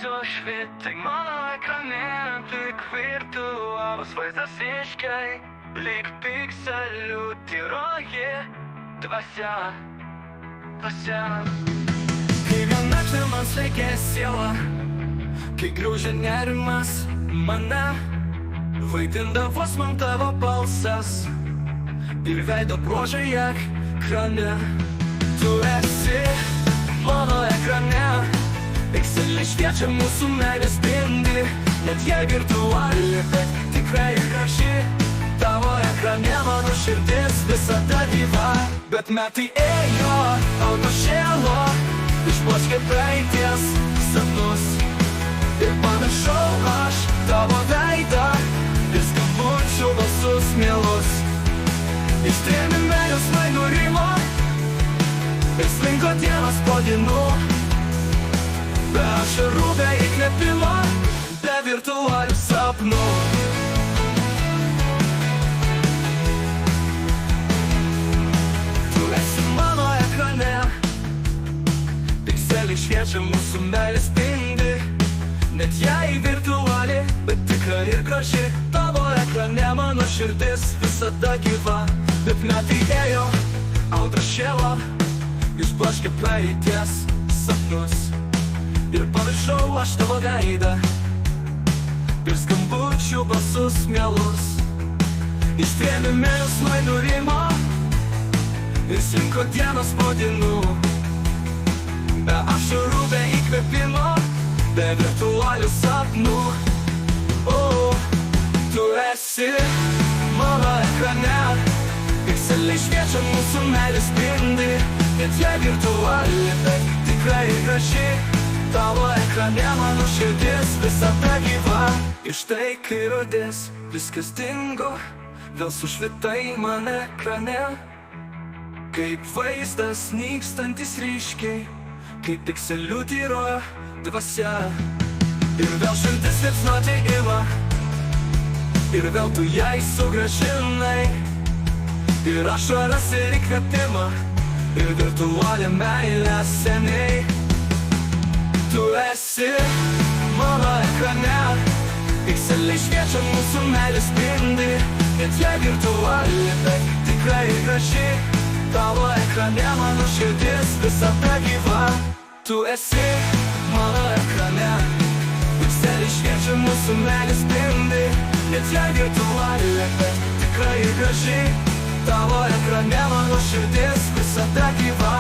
sušvitai mano ekrane, tik virtualus vaizdas ryškiai, lyg pikselių tyroji dvasia. Kai vienatvė man slaikė sielą, kai griaužė nerimas mane, vaidindavos man tavo balsas ir veido bruožai ekrane. Tu esi mano ekrane, pikseliai šviečia, mūsų meilė spindi, net jei virtuali, bet tikrai graži. Tavo ekrane mano širdis visada gyva, bet metai ėjo, autošėlo, išblaškė praeities sapnus. Ir pamiršau aš tavo veidą ir skambučių balsus mielus. Ištrėmėme jausmai nurimo ir slinko dienos po dienų, be ašarų, be įkvėpimo, be virtualių sapnų. Tu esi mano ekrane, pikseliai šviečia, mūsų meilė spindi, net jei virtuali, bet tikra ir graži. Tavo ekrane mano širdis visada gyva, bet metai ėjo, audra šėlo, išblaškė praeities sapnus. Ir pamiršau aš tavo veidą ir skambučių balsus mielus. Ištrėmėme jausmai nurimo ir slinko dienos po dienų, be ašarų, be įkvėpimo, be virtualių sapnų. Tu esi mano ekrane, pikseliai šviečia, mūsų meilė spindi, net jei virtuali, bet tikrai graži. Tavo ekrane mano širdis visada gyva. Ir štai kai rodės viskas dingo, vėl sušvitai man ekrane, kaip vaizdas nykstantis ryškiai, kaip pikselių tyroja dvasia. Ir vėl širdis liepsnoti ima, ir vėl tu jai sugrąžinai, ir ašaras ir įkvėpimą, ir virtualią meilę seniai. Tu esi mano ekrane, pikseliai šviečia, mūsų meilė spindi, net jei virtuali, bet tikrai graži. Tavo ekrane mano širdis visada gyva. Tu esi mano ekrane, pikseliai šviečia, mūsų meilė spindi, net jei virtuali, bet tikrai graži. Tavo ekrane mano širdis visada gyva.